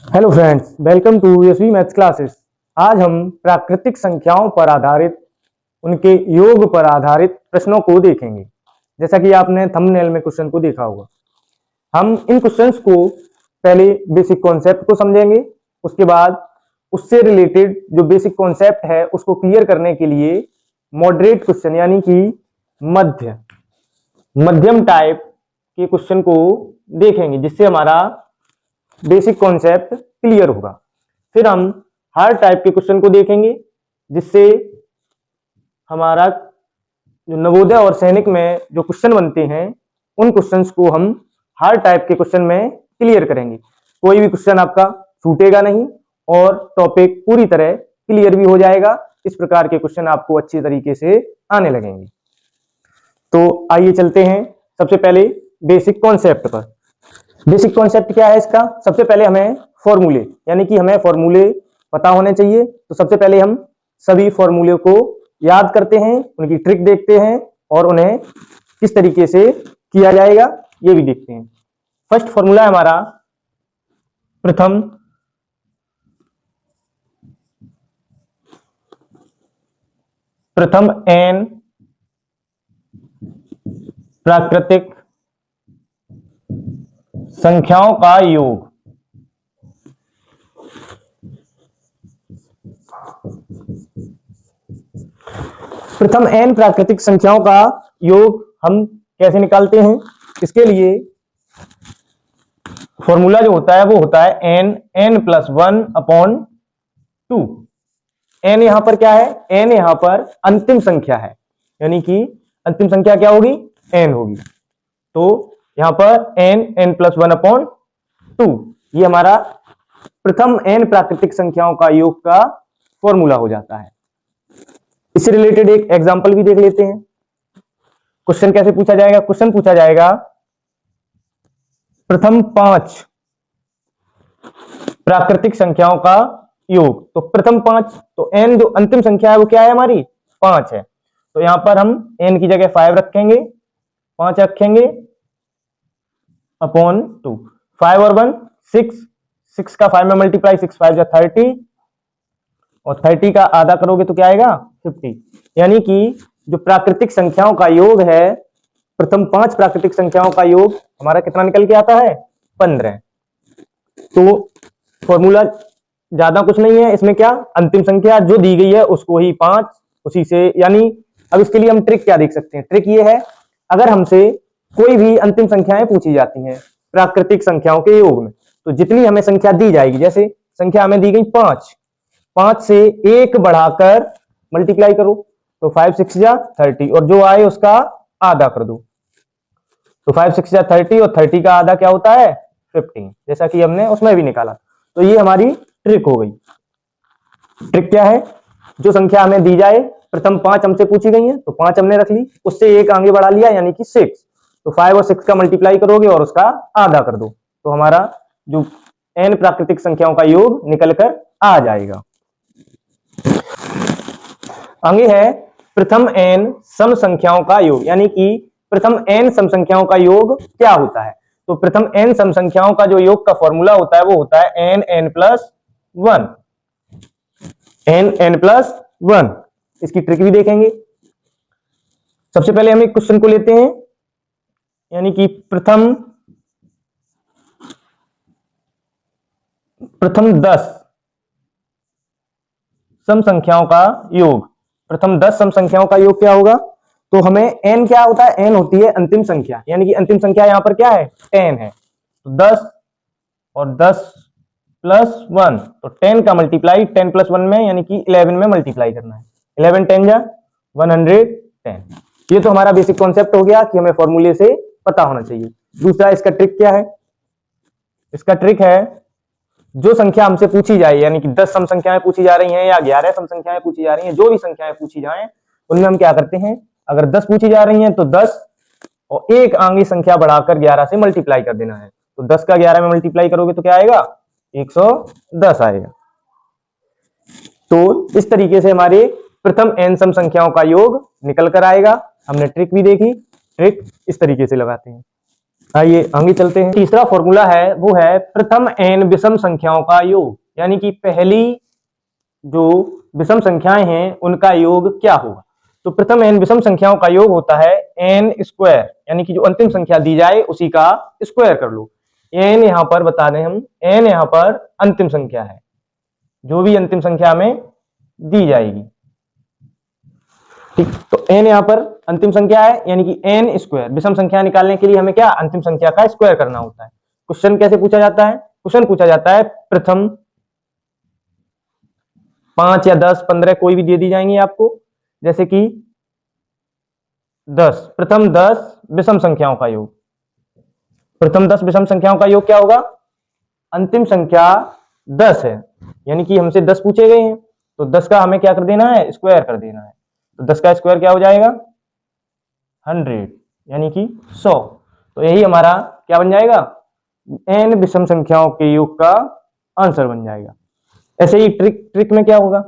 Hello friends, welcome to USV maths classes. आज हम प्राकृतिक संख्याओं पर आधारित उनके योग पर आधारित प्रश्नों को देखेंगे। जैसा कि आपने थंबनेल में क्वेश्चन को देखा होगा, हम इन क्वेश्चंस को पहले बेसिक कॉन्सेप्ट को समझेंगे, उसके बाद उससे रिलेटेड जो बेसिक कॉन्सेप्ट है उसको क्लियर करने के लिए मॉडरेट क्वेश्चन यानी कि मध्यम टाइप के क्वेश्चन को देखेंगे, जिससे हमारा बेसिक कॉन्सेप्ट क्लियर होगा। फिर हम हर टाइप के क्वेश्चन को देखेंगे, जिससे हमारा जो नवोदय और सैनिक में जो क्वेश्चन बनते हैं उन क्वेश्चंस को हम हर टाइप के क्वेश्चन में क्लियर करेंगे। कोई भी क्वेश्चन आपका छूटेगा नहीं और टॉपिक पूरी तरह क्लियर भी हो जाएगा। इस प्रकार के क्वेश्चन आपको अच्छी तरीके से आने लगेंगे। तो आइए चलते हैं सबसे पहले बेसिक कॉन्सेप्ट पर। बेसिक कॉन्सेप्ट क्या है इसका? सबसे पहले हमें फॉर्मूले यानी कि हमें फॉर्मूले पता होने चाहिए। तो सबसे पहले हम सभी फॉर्मूले को याद करते हैं, उनकी ट्रिक देखते हैं और उन्हें किस तरीके से किया जाएगा ये भी देखते हैं। फर्स्ट फॉर्मूला है हमारा प्रथम n प्राकृतिक संख्याओं का योग। प्रथम n प्राकृतिक संख्याओं का योग हम कैसे निकालते हैं? इसके लिए फॉर्मूला जो होता है वो होता है n प्लस 1 अपॉन 2। n यहां पर क्या है? n यहां पर अंतिम संख्या है, यानी कि अंतिम संख्या क्या होगी? n होगी। तो यहां पर n प्लस 1 अपॉन 2 ये हमारा प्रथम n प्राकृतिक संख्याओं का योग का फॉर्मूला हो जाता है। इससे रिलेटेड एक एग्जांपल भी देख लेते हैं। क्वेश्चन कैसे पूछा जाएगा? क्वेश्चन पूछा जाएगा प्रथम 5 प्राकृतिक संख्याओं का योग। तो प्रथम 5, तो n जो अंतिम संख्या है वो क्या है? हमारी 5 है। तो यहां पर हम n की जगह 5 रखेंगे, 5 रखेंगे अपॉन 2। 5 और 1 6, 6 का 5 में मल्टीप्लाई, 6 5 जा 30 और 30 का आधा करोगे तो क्या आएगा? 50। यानी कि जो प्राकृतिक संख्याओं का योग है, प्रथम 5 प्राकृतिक संख्याओं का योग हमारा कितना निकल के आता है? 15। तो फॉर्मूला ज्यादा कुछ नहीं है, इसमें क्या अंतिम संख्या जो दी गई है उसको ही 5 उसी से, यानी अब इसके लिए हम ट्रिक क्या देख सकते हैं? ट्रिक ये है, अगर हमसे कोई भी अंतिम संख्याएं पूछी जाती हैं प्राकृतिक संख्याओं के योग में, तो जितनी हमें संख्या दी जाएगी, जैसे संख्या हमें दी गई 5, 5 से 1 बढ़ाकर मल्टीप्लाई करो, तो 5 6 जा 30 और जो आए उसका आधा कर दो। तो 5 6 जा 30 और 30 का आधा क्या होता है? 15, जैसा कि हमने उसमें भी निकाला। तो ये हमारी ट्रिक हो गई। ट्रिक क्या है? जो संख्या हमें दी जाए, प्रथम 5 हमसे पूछी गई है तो 5 हमने रख ली, उससे 1 आगे बढ़ा लिया यानी कि 6। तो 5 और 6 का मल्टीप्लाई करोगे और उसका आधा कर दो, तो हमारा जो n प्राकृतिक संख्याओं का योग निकल कर आ जाएगा। आगे है प्रथम n सम संख्याओं का योग, यानी कि प्रथम n सम संख्याओं का योग क्या होता है? तो प्रथम n सम संख्याओं का जो योग का फॉर्मूला होता है वो होता है n प्लस 1। n plus 1। इसकी ट्रिक भी देखेंगे। सबसे पहले हम एक क्वेश्चन को लेते हैं, यानी कि प्रथम 10 सम संख्याओं का योग। प्रथम 10 सम संख्याओं का योग क्या होगा? तो हमें n क्या होता है? n होती है अंतिम संख्या, यानी कि अंतिम संख्या यहां पर क्या है? 10 है। तो 10 और 10 प्लस 1, तो 10 का मल्टीप्लाई 10 प्लस 1 में यानी कि 11 में मल्टीप्लाई करना है। 11 10 जा 110। ये तो हमारा बेसिक कॉन्सेप्ट हो गया कि हमें फॉर्मूले से पता होना चाहिए। दूसरा इसका ट्रिक क्या है? इसका ट्रिक है, जो संख्या हमसे पूछी जाए, यानी कि 10 सम संख्याएं पूछी जा रही हैं या 11 सम संख्याएं पूछी जा रही हैं, जो भी संख्याएं पूछी जाएं उनमें हम क्या करते हैं, अगर 10 पूछी जा रही हैं तो 10 और एक आगे संख्या बढ़ाकर 11 से मल्टीप्लाई कर देना है। तो 10 का 11 में मल्टीप्लाई करोगे तो क्या आएगा? 110 आएगा। तो इस तरीके से हमारे प्रथम n सम संख्याओं का योग निकल कर आएगा। हमने ट्रिक भी देखी, ट्रिक इस तरीके से लगाते हैं। आइए आगे चलते हैं। तीसरा फॉर्मूला है वो है प्रथम n विषम संख्याओं का योग, यानी कि पहली जो विषम संख्याएं हैं उनका योग क्या होगा। तो प्रथम n विषम संख्याओं का योग होता है n स्क्वायर, यानी कि जो अंतिम संख्या दी जाए उसी का स्क्वायर कर लो। n यहां पर बता दें हम, n यहां पर अंतिम संख्या है, जो भी अंतिम संख्या में दी जाएगी। ठीक, तो n यहां पर अंतिम संख्या है, यानी कि n स्क्वायर। विषम संख्या निकालने के लिए हमें क्या, अंतिम संख्या का स्क्वायर करना होता है। क्वेश्चन कैसे पूछा जाता है, क्वेश्चन पूछा जाता है प्रथम 5 या 10 15 कोई भी दे दी जाएंगी आपको, जैसे कि 10, प्रथम 10 विषम संख्याओं का योग। प्रथम 10 विषम संख्याओं का योग क्या होगा, अंतिम संख्या 10 है, यानी कि हमसे 10 पूछे गए हैं, तो 10 का हमें क्या कर देना है, स्क्वायर कर देना है। तो 10 का स्क्वायर क्या हो जाएगा, 100, यानी कि 100। तो यही हमारा क्या बन जाएगा, n विषम संख्याओं के योग का आंसर बन जाएगा। ऐसे ही ट्रिक में क्या होगा,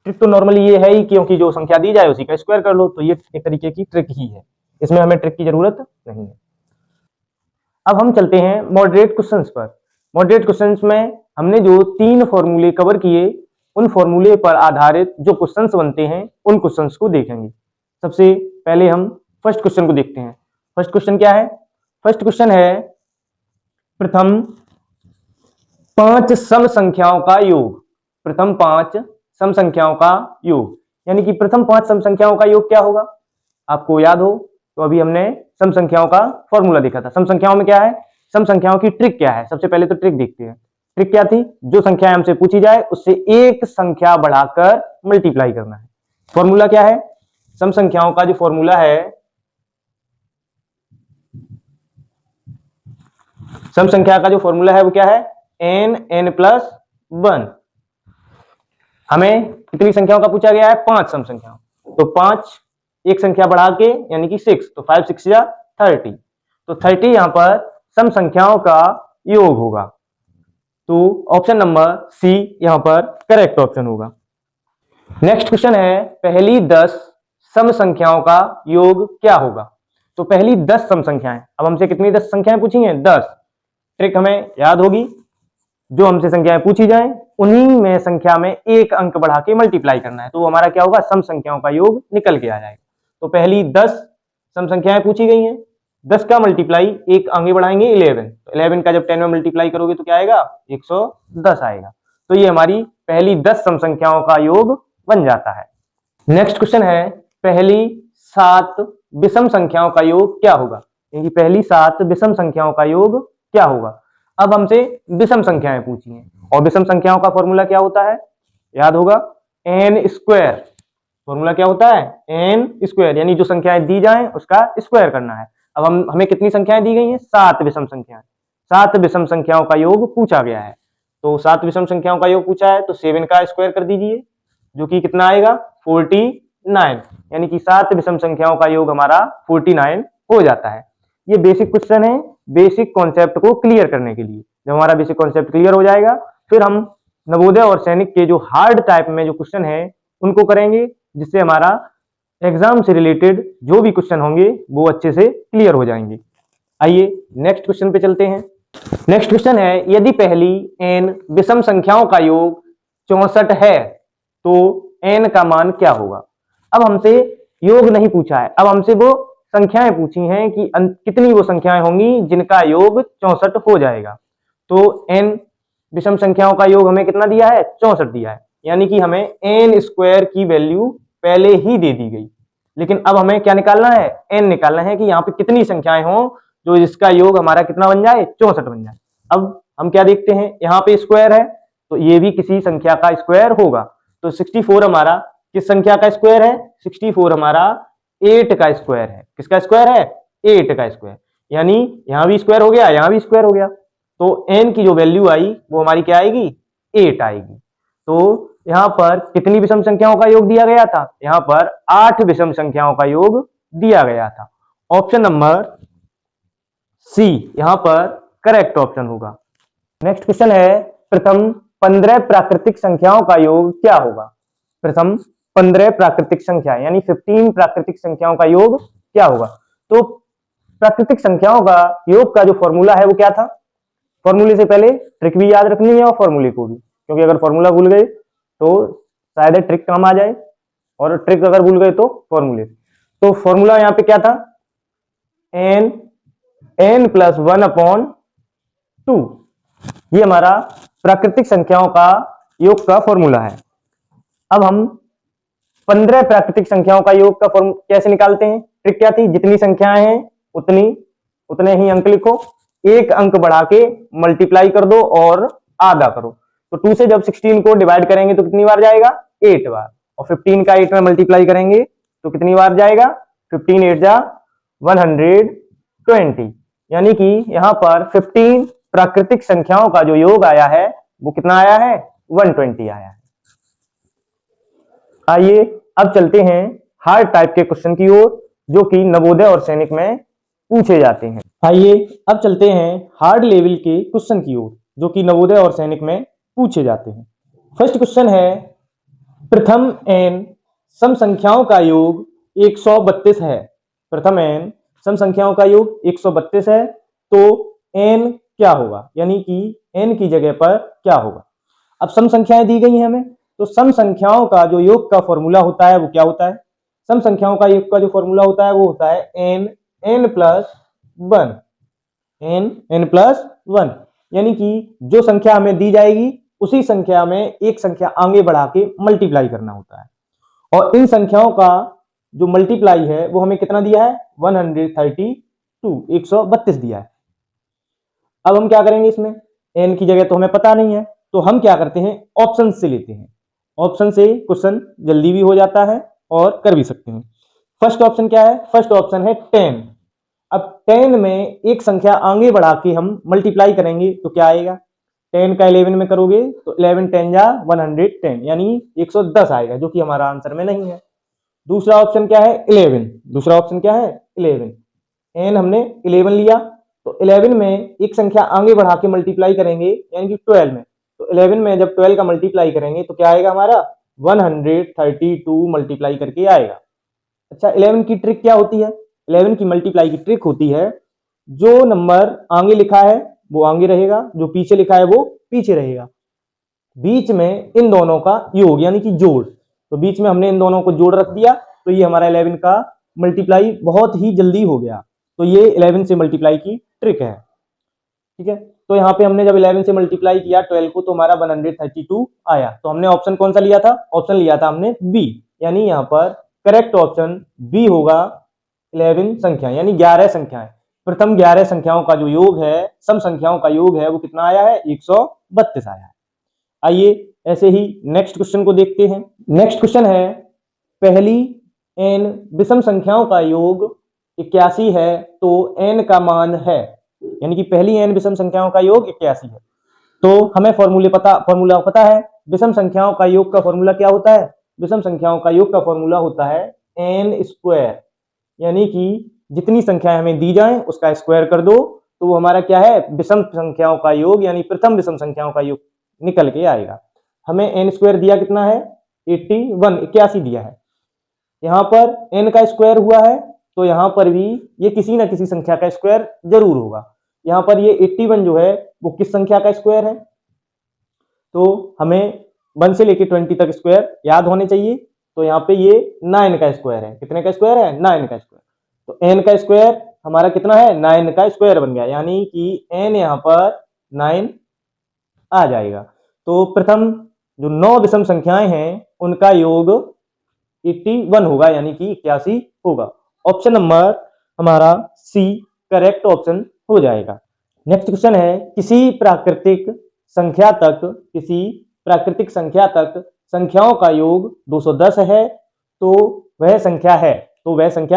ट्रिक तो नॉर्मली ये है ही, क्योंकि जो संख्या दी जाए उसी का स्क्वायर कर लो, तो ये एक तरीके की ट्रिक ही है, इसमें हमें ट्रिक की जरूरत नहीं है। अब हम चलते हैं मॉडरेट क्वेश्चंस पर। मॉडरेट क्वेश्चंस में हमने जो 3 फॉर्मूले कवर किए, उन फॉर्मूले पर आधारित जो क्वेश्चंस बनते हैं उन क्वेश्चंस को देखेंगे। सबसे पहले हम फर्स्ट क्वेश्चन को देखते हैं। फर्स्ट क्वेश्चन क्या है, फर्स्ट क्वेश्चन है प्रथम 5 सम संख्याओं का योग। प्रथम 5 सम संख्याओं का योग, यानी कि प्रथम 5 सम संख्याओं का योग क्या होगा। आपको याद हो तो अभी हमने सम संख्याओं का फॉर्मूला देखा था। सम संख्याओं में क्या है, सम संख्याओं की ट्रिक क्या है, सबसे पहले तो ट्रिक देखते हैं। ट्रिक क्या थी, जो संख्या हमसे पूछी जाए उससे एक संख्या बढ़ाकर मल्टीप्लाई करना है। फॉर्मूला क्या है, सम संख्याओं का जो फॉर्मूला है, सम संख्या का जो फॉर्मूला है वो क्या है, n+1। हमें कितनी संख्याओं का पूछा गया है, 5 सम संख्याओं, तो 5 एक संख्या बढ़ा के यानी कि 6, तो 5 6 या 30, तो 30 यहां पर सम संख्याओं का योग होगा। तो ऑप्शन नंबर सी यहां पर करेक्ट ऑप्शन होगा। नेक्स्ट क्वेश्चन है पहली 10 सम संख्याओं का योग क्या होगा। तो पहली 10 सम संख्याएं, अब हमसे कितनी 10 संख्याएं पूछी हैं, 10। ट्रिक हमें याद होगी, जो हमसे संख्याएं पूछी जाए उन्हीं में संख्या में एक अंक बढ़ा के मल्टीप्लाई करना है, तो हमारा क्या होगा, सम संख्याओं का योग निकल के आ जाएगा। तो पहली 10 सम संख्याएं पूछी गई हैं, 10 का मल्टीप्लाई एक आगे बढ़ाएंगे 11, तो 11 का जब 10 में मल्टीप्लाई करोगे तो क्या आएगा, 110 आएगा। तो ये हमारी पहली 10 सम संख्याओं का योग बन जाता है। नेक्स्ट क्वेश्चन है पहली 7 विषम संख्याओं का योग क्या होगा, यानी पहली 7 विषम संख्याओं का योग क्या होगा। अब हमसे विषम संख्याएं पूछी हैं, और विषम संख्याओं का फॉर्मूला क्या होता है, याद होगा, n स्क्वायर। फॉर्मूला क्या होता है, n स्क्वायर, यानी जो संख्याएं दी जाएं उसका स्क्वायर करना है। अब हमें कितनी संख्याएं दी गई हैं, 7 विषम संख्याएं। 7 विषम संख्याओं का योग पूछा गया है, तो 7 विषम संख्याओं का योग पूछा है, तो 7 का स्क्वायर कर दीजिए, जो कि कितना आएगा, 49, यानी कि 7 विषम संख्याओं का योग हमारा 49 हो जाता है। ये बेसिक क्वेश्चन है, बेसिक कॉन्सेप्ट को क्लियर करने के लिए। जब हमारा बेसिक कॉन्सेप्ट क्लियर हो जाएगा, फिर हम नवोदय और सैनिक के जो हार्ड टाइप में जो क्वेश्चन है उनको करेंगे, जिससे हमारा एग्जाम से रिलेटेड जो भी क्वेश्चन होंगे वो अच्छे से क्लियर हो जाएंगे। आइए नेक्स्ट क्वेश्चन पे चलते हैं। नेक्स्ट क्वेश्चन है यदि पहली n विषम संख्याओं का योग 64 है तो n का मान क्या होगा। अब हमसे योग नहीं पूछा है, अब हमसे वो संख्याएं पूछी हैं कि कितनी वो संख्याएं होंगी जिनका योग 64 हो जाएगा। तो n विषम संख्याओं का योग हमें कितना दिया है, 64 दिया है, यानी कि हमें n स्क्वायर की वैल्यू पहले ही दे दी गई। लेकिन अब हमें क्या निकालना है, n निकालना है कि यहाँ पे कितनी संख्याएं हों जो जिसका योग हमारा कितना बन जाए, 64 बन जाए। अब हम क्या देखते हैं, यहाँ पे स्क्वायर है तो ये भी किसी संख्या का स्क्वायर होगा। तो 64 हमारा किस संख्या का स्क्वायर है, 64 हमारा 8 का स्क्वायर है। किसका स्क्वायर है, 8 का स्क्वायर, यानी यहां भी स्क्वायर हो गया, यहां भी स्क्वायर हो गया, तो n की जो वैल्यू आई वो हमारी क्या आएगी, 8 आएगी। तो यहां पर कितनी विषम संख्याओं का योग दिया गया था, यहां पर 8 विषम संख्याओं का योग दिया गया था। ऑप्शन नंबर सी यहां पर करेक्ट ऑप्शन होगा। नेक्स्ट क्वेश्चन है प्रथम 15 प्राकृतिक संख्याओं का योग क्या होगा। प्रथम 15 प्राकृतिक संख्या यानी 15 प्राकृतिक संख्याओं का योग क्या होगा। तो प्राकृतिक संख्याओं का योग का जो फॉर्मूला है वो क्या था। फॉर्मूले से पहले ट्रिक भी याद रखनी है और फॉर्मूले को भी, क्योंकि अगर फॉर्मूला भूल गए तो शायद ट्रिक काम आ जाए, और ट्रिक अगर भूल गए तो फॉर्मूले। तो फॉर्मूला यहाँ पे क्या था, n प्लस 1/2, ये हमारा प्राकृतिक संख्याओं का योग का फॉर्मूला है। अब हम 15 प्राकृतिक संख्याओं का योग का फॉर्मूला कैसे निकालते हैं। ट्रिक क्या थी, जितनी संख्याएं हैं उतने ही अंक लिखो, एक अंक बढ़ा के मल्टीप्लाई कर दो और आधा करो। तो 2 से जब 16 को डिवाइड करेंगे तो कितनी बार जाएगा, 8 बार, और 15 का 8 में मल्टीप्लाई करेंगे तो कितनी बार जाएगा, 15 8 जा 120, यानी कि यहां पर 15 प्राकृतिक संख्याओं का जो योग आया है वो कितना आया है, 120 आया है। आइए अब चलते हैं हार्ड टाइप के क्वेश्चन की ओर, जो कि नवोदय और सैनिक में पूछे जाते हैं। आइए अब चलते हैं हार्ड लेवल के क्वेश्चन की ओर, जो कि नवोदय और सैनिक में पूछे जाते हैं। फर्स्ट क्वेश्चन है, प्रथम n सम संख्याओं का योग 132 है। प्रथम n सम संख्याओं का योग 132 है, तो n क्या होगा, यानी कि n की जगह पर क्या होगा। अब सम संख्याएं दी गई हैं हमें, तो सम संख्याओं का जो योग का फॉर्मूला होता है वो क्या होता है। सम संख्याओं का योग का जो फॉर्मूला होता है वो होता है n प्लस 1, यानी कि जो संख्या हमें दी जाएगी उसी संख्या में एक संख्या आगे बढ़ा के मल्टीप्लाई करना होता है, और इन संख्याओं का जो मल्टीप्लाई है वो हमें कितना दिया है, 132 दिया है। अब हम क्या करेंगे, इसमें n की जगह तो हमें पता नहीं है, तो हम क्या करते हैं, ऑप्शन से लेते हैं। ऑप्शन से क्वेश्चन जल्दी भी हो जाता है और कर भी सकते हैं। फर्स्ट ऑप्शन क्या है, फर्स्ट ऑप्शन है 10। अब 10 में एक संख्या आगे बढ़ा के हम मल्टीप्लाई करेंगे तो क्या आएगा, 10 का 11 में करोगे तो 11 10 जा 110, यानी 110 आएगा, जो कि हमारा आंसर में नहीं है। दूसरा ऑप्शन क्या है, 11। दूसरा ऑप्शन क्या है, 11। n हमने 11 लिया, तो 11 में एक संख्या आगे बढ़ा के मल्टीप्लाई करेंगे यानी कि 12 में, तो 11 में जब 12 का मल्टीप्लाई करेंगे तो क्या आएगा हमारा, 132 मल्टीप्लाई करके आएगा। अच्छा, 11 की ट्रिक क्या होती है, 11 की मल्टीप्लाई की ट्रिक होती है, जो नंबर आगे लिखा है वो आगे रहेगा, जो पीछे लिखा है वो पीछे रहेगा, बीच में इन दोनों का योग यानी कि जोड़। तो बीच में हमने इन दोनों को जोड़ रख दिया, तो ये हमारा 11 का मल्टीप्लाई बहुत ही जल्दी हो गया। तो ये 11 से मल्टीप्लाई की ट्रिक है, ठीक है। तो यहाँ पे हमने जब 11 से मल्टीप्लाई किया 12 को, तो हमारा 132 आया। तो हमने ऑप्शन कौन सा लिया था, ऑप्शन लिया था हमने बी, यानी यहाँ पर करेक्ट ऑप्शन बी होगा। 11 संख्या यानी 11 संख्याएं, प्रथम 11 संख्याओं का जो योग है, सम संख्याओं का योग है, वो कितना आया है, 132 आया है। आइए ऐसे ही नेक्स्ट क्वेश्चन को देखते हैं। नेक्स्ट क्वेश्चन है, पहली n विषम संख्याओं का योग 81 है, तो n का मान है, यानी कि पहली n विषम संख्याओं का योग 81 है। तो हमें फॉर्मूला पता है, विषम संख्याओं का योग का फॉर्मूला क्या होता है, विषम संख्याओं का योग का फॉर्मूला होता है n², यानी कि जितनी संख्याएं हमें दी जाएं उसका स्क्वायर कर दो, तो वो हमारा क्या है, विषम संख्याओं का योग यानी प्रथम विषम संख्याओं का योग निकल के आएगा। हमें n² दिया कितना है, 81 दिया है। यहाँ पर n का स्क्वायर हुआ है, तो यहाँ पर भी ये किसी ना किसी संख्या का स्क्वायर जरूर होगा। यहाँ पर ये 81 जो है वो किस संख्या का स्क्वायर है, तो हमें 1 से लेके 20 तक स्क्वायर याद होने चाहिए। तो यहाँ पे ये 9 का स्क्वायर है, कितने का स्क्वायर है, 9 का स्क्वायर। तो n का स्क्वायर हमारा कितना है, 9 का स्क्वायर बन गया, यानी कि n यहाँ पर 9 आ जाएगा। तो प्रथम जो 9 विषम संख्याएं हैं उनका योग 81 होगा, यानी कि 81 होगा। ऑप्शन नंबर हमारा सी करेक्ट ऑप्शन हो जाएगा। नेक्स्ट क्वेश्चन है, किसी प्राकृतिक संख्या तक संख्याओं का योग 210 है, तो वह संख्या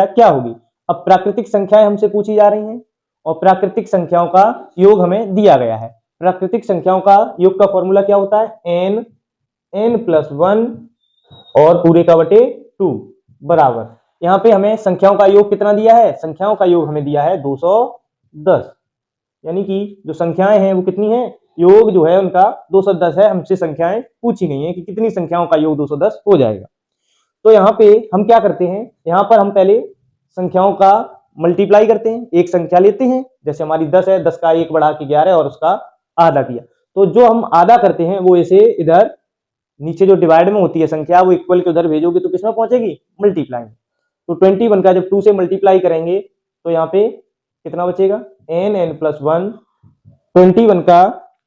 क्या होगी। अब प्राकृतिक संख्याएं हमसे पूछी जा रही हैं और प्राकृतिक संख्याओं का योग हमें दिया गया है। प्राकृतिक संख्याओं का योग का फॉर्मूला क्या होता है, n प्लस 1 और पूरे का बटे 2 बराबर। यहाँ पे हमें संख्याओं का योग कितना दिया है, संख्याओं का योग हमें दिया है 210, यानी कि जो संख्याएं हैं वो कितनी हैं, योग जो है उनका 210 है। हमसे संख्याएं पूछी गई हैं कि कितनी संख्याओं का योग 210 हो जाएगा। तो यहाँ पे हम क्या करते हैं, यहाँ पर हम पहले संख्याओं का मल्टीप्लाई करते हैं, एक संख्या लेते हैं, जैसे हमारी 10 है, 10 का 1 बढ़ा के 11 और उसका आधा किया। तो जो हम आधा करते हैं वो ऐसे इधर नीचे जो डिवाइड में होती है संख्या वो इक्वल के उधर भेजोगे तो किसमें पहुंचेगी, मल्टीप्लाई में। तो 21 का जब 2 से मल्टीप्लाई करेंगे तो यहाँ पे कितना बचेगा, n+1। 21 का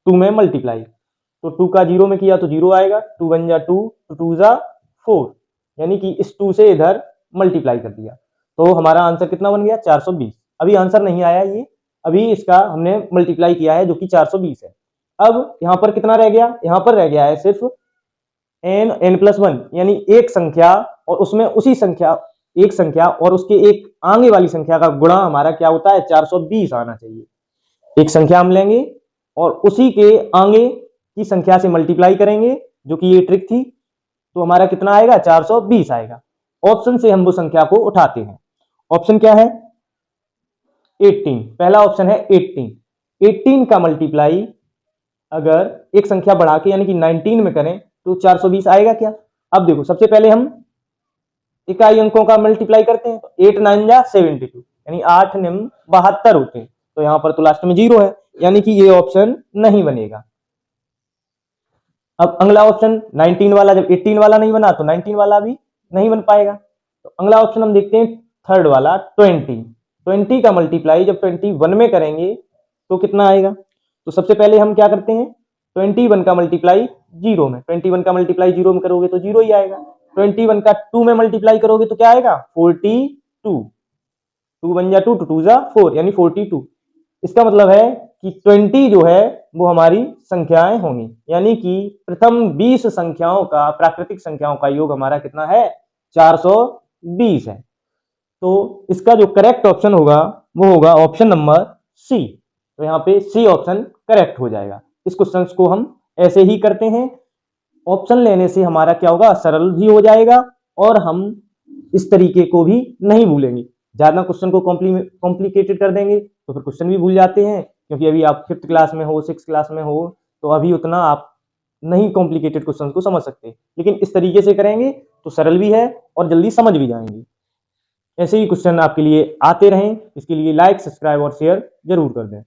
2 में मल्टीप्लाई, तो 2 का 0 में किया तो 0 आएगा, 2 1 जा 2, 2 जा 4, यानी कि इस 2 से इधर मल्टीप्लाई कर दिया तो हमारा आंसर कितना बन गया, 420। अभी आंसर नहीं आया ये, अभी इसका हमने मल्टीप्लाई किया है जो कि 420 है। अब यहां पर कितना रह गया, यहां पर रह गया है सिर्फ n+1, यानी एक संख्या और उसमें उसी संख्या, एक संख्या और उसके एक आगे वाली संख्या का गुणा हमारा क्या होता है, 420 आना चाहिए। एक संख्या हम लेंगे और उसी के आगे की संख्या से मल्टीप्लाई करेंगे, जो कि ये ट्रिक थी, तो हमारा कितना आएगा, 420 आएगा। ऑप्शन से हम वो संख्या को उठाते हैं। ऑप्शन क्या है, 18, पहला ऑप्शन है 18। 18 का मल्टीप्लाई अगर एक संख्या बढ़ा के यानी कि 19 में करें तो 420 आएगा क्या। अब देखो सबसे पहले हम इकाई अंकों का मल्टीप्लाई करते हैं, तो 8 9 जा 72, यानी 8 निम 72 होते हैं, तो यहां पर तो लास्ट में 0 है, यानी कि ये ऑप्शन नहीं बनेगा। अब अगला ऑप्शन 19 वाला, जब 18 वाला नहीं बना तो 19 वाला भी नहीं बन पाएगा। तो अगला ऑप्शन हम देखते हैं थर्ड वाला 20 का मल्टीप्लाई जब 21 में करेंगे तो कितना आएगा। तो सबसे पहले हम क्या करते हैं, 21 का मल्टीप्लाई 0 में, 21 का मल्टीप्लाई 0 में करोगे तो 0 ही आएगा। 21 का 2 में मल्टीप्लाई करोगे तो क्या आएगा, 42, 2 1 जा 2, 2 2 जा 4, यानी 42। इसका मतलब है कि 20 जो है वो हमारी संख्याएं होंगी, यानी कि प्रथम 20 संख्याओं का, प्राकृतिक संख्याओं का योग हमारा कितना है, 420 है। तो इसका जो करेक्ट ऑप्शन होगा वो होगा ऑप्शन नंबर सी। तो यहाँ पे सी ऑप्शन करेक्ट हो जाएगा। इस क्वेश्चन को हम ऐसे ही करते हैं, ऑप्शन लेने से हमारा क्या होगा, सरल भी हो जाएगा और हम इस तरीके को भी नहीं भूलेंगे। ज्यादा क्वेश्चन को कॉम्प्लिकेटेड कर देंगे तो फिर क्वेश्चन भी भूल जाते हैं, क्योंकि अभी आप 5th क्लास में हो, 6th क्लास में हो, तो अभी उतना आप नहीं कॉम्प्लिकेटेड क्वेश्चन को समझ सकते। लेकिन इस तरीके से करेंगे तो सरल भी है और जल्दी समझ भी जाएंगे। ऐसे ही क्वेश्चन आपके लिए आते रहें, इसके लिए लाइक, सब्सक्राइब और शेयर जरूर कर दें।